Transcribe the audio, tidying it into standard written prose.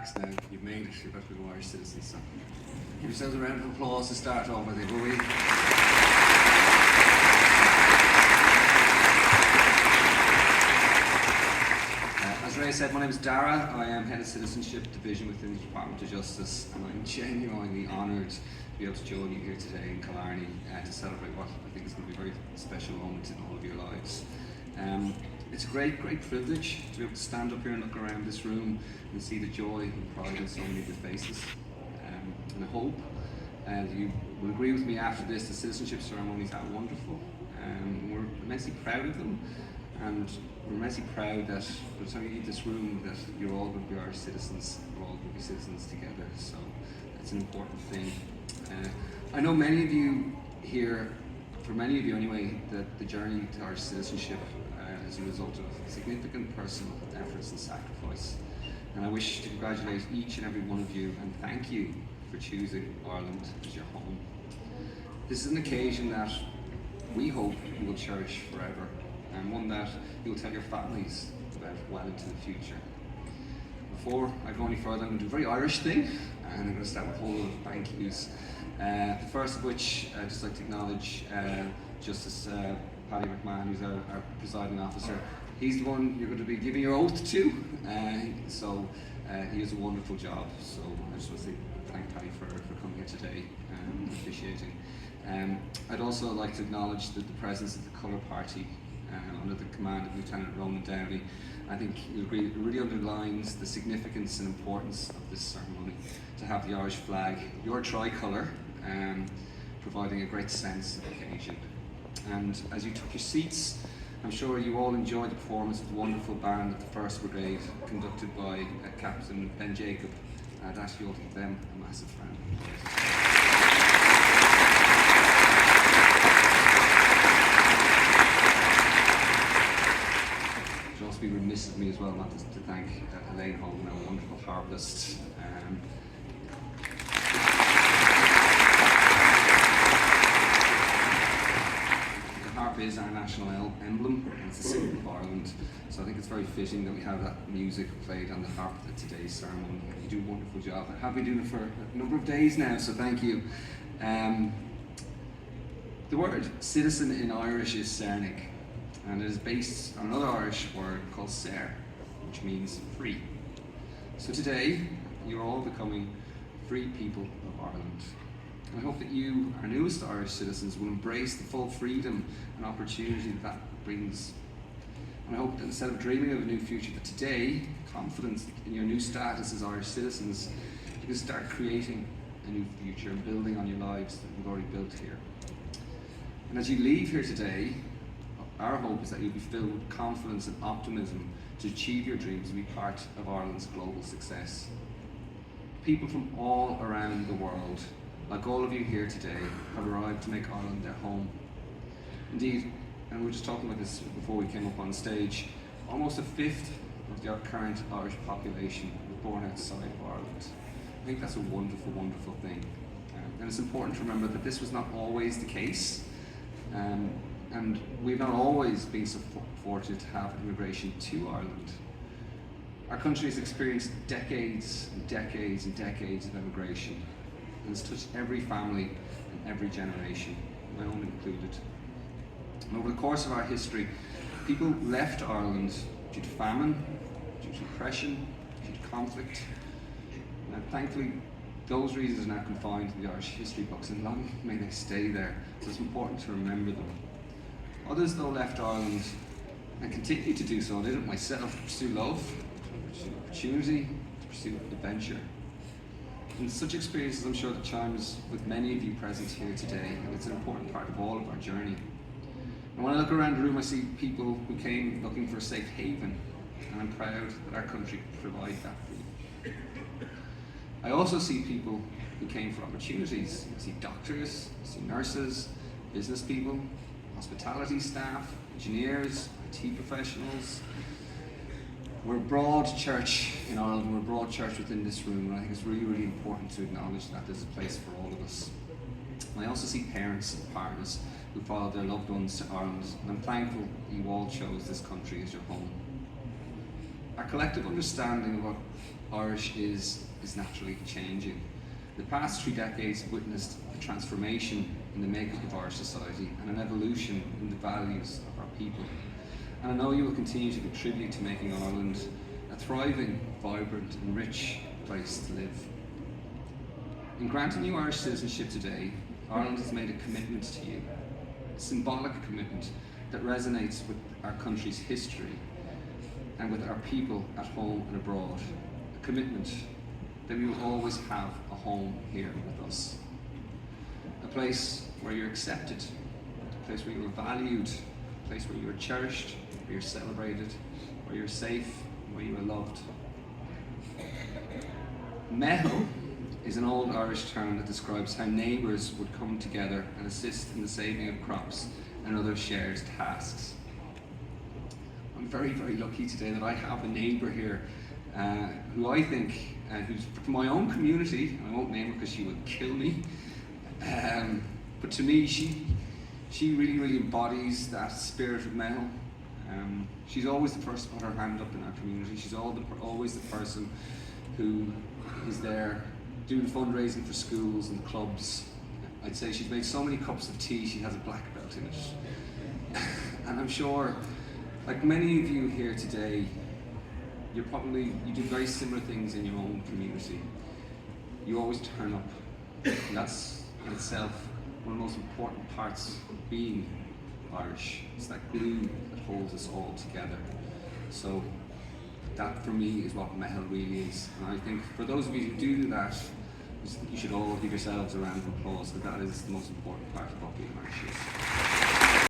relax now. You've made it. You've got to become Irish citizens. So give yourselves a round of applause to start off with, will we? As Ray said, my name is Dara. I am Head of Citizenship Division within the Department of Justice, and I'm genuinely honoured to be able to join you here today in Killarney to celebrate what I think is going to be a very special moment in all of your lives. It's a great privilege to be able to stand up here and look around this room and see the joy and pride in so many of your faces. And I hope you will agree with me after this, the citizenship ceremonies are wonderful. We're immensely proud of them, and we're immensely proud that by the time you leave this room that you're all going to be Irish citizens, we're all going to be citizens together, so that's an important thing. I know many of you here, for many of you anyway, that the journey to Irish citizenship is a result of significant personal efforts and sacrifice. And I wish to congratulate each and every one of you and thank you for choosing Ireland as your home. This is an occasion that we hope you will cherish forever, and one that you will tell your families about well into the future. Before I go any further, I'm going to do a very Irish thing, and I'm going to start with a whole lot of thank yous. The first of which I'd just like to acknowledge Justice Paddy McMahon, who's our presiding officer. He's the one you're going to be giving your oath to, so he does a wonderful job. So I just want to say thank Paddy for coming here today and appreciating. I'd also like to acknowledge the presence of the Colour Party under the command of Lieutenant Ronan Downey. I think you'll agree it really underlines the significance and importance of this ceremony to have the Irish flag, your tricolour, providing a great sense of occasion. And as you took your seats, I'm sure you all enjoyed the performance of the wonderful band of the 1st Brigade, conducted by Captain Ben Jacob. I'd ask you all to give them a massive round of applause. It should also be remiss of me as well not to thank Elaine Hogan, our wonderful harpist. Is our national emblem, and it's the symbol of Ireland, so I think it's very fitting that we have that music played on the harp at today's ceremony. You do a wonderful job. I have been doing it for a number of days now, so thank you. The word citizen in Irish is Cernig, and it is based on another Irish word called ser, which means free. So today, you're all becoming free people of Ireland. I hope that you, our newest Irish citizens, will embrace the full freedom and opportunity that brings. And I hope that instead of dreaming of a new future, that today, confident in your new status as Irish citizens, you can start creating a new future and building on your lives that we've already built here. And as you leave here today, our hope is that you'll be filled with confidence and optimism to achieve your dreams and be part of Ireland's global success. People from all around the world, like all of you here today, have arrived to make Ireland their home. Indeed, and we were just talking about this before we came up on stage, almost a fifth of the current Irish population was born outside of Ireland. I think that's a wonderful, wonderful thing. And it's important to remember that this was not always the case, and we've not always been so fortunate to have immigration to Ireland. Our country has experienced decades and decades and decades of immigration, and it's touched every family and every generation, my own included. And over the course of our history, people left Ireland due to famine, due to oppression, due to conflict. And thankfully, those reasons are now confined to the Irish history books, and long may they stay there, so it's important to remember them. Others, though, left Ireland and continue to do so. I did it myself, to pursue love, to pursue opportunity, to pursue adventure. And such experiences, I'm sure, that chimes with many of you present here today, and it's an important part of all of our journey. And when I look around the room, I see people who came looking for a safe haven, and I'm proud that our country could provide that for you. I also see people who came for opportunities. I see doctors, I see nurses, business people, hospitality staff, engineers, IT professionals. We're a broad church in Ireland, we're a broad church within this room, and I think it's really, really important to acknowledge that there's a place for all of us. And I also see parents and partners who followed their loved ones to Ireland, and I'm thankful you all chose this country as your home. our collective understanding of what Irish is naturally changing. The past 3 decades have witnessed a transformation in the makeup of Irish society and an evolution in the values of our people. And I know you will continue to contribute to making Ireland a thriving, vibrant and rich place to live. In granting you Irish citizenship today, Ireland has made a commitment to you, a symbolic commitment that resonates with our country's history and with our people at home and abroad. A commitment that we will always have a home here with us. A place where you're accepted, a place where you are valued, a place where you are cherished, where you're celebrated, where you're safe, and where you are loved. Meitheal is an old Irish term that describes how neighbours would come together and assist in the saving of crops and other shared tasks. I'm very, very lucky today that I have a neighbour here who I think, who's from my own community. I won't name her because she would kill me. But to me, she really, really embodies that spirit of Meitheal. She's always the first to put her hand up in our community. She's always the person who is there doing fundraising for schools and clubs. I'd say she's made so many cups of tea, she has a black belt in it. And I'm sure, like many of you here today, you do very similar things in your own community. You always turn up. And that's in itself one of the most important parts of being Irish. It's that glue that holds us all together. So that for me is what Meitheal really is. And I think for those of you who do that, you should all give yourselves a round of applause, because that is the most important part of what being Irish is.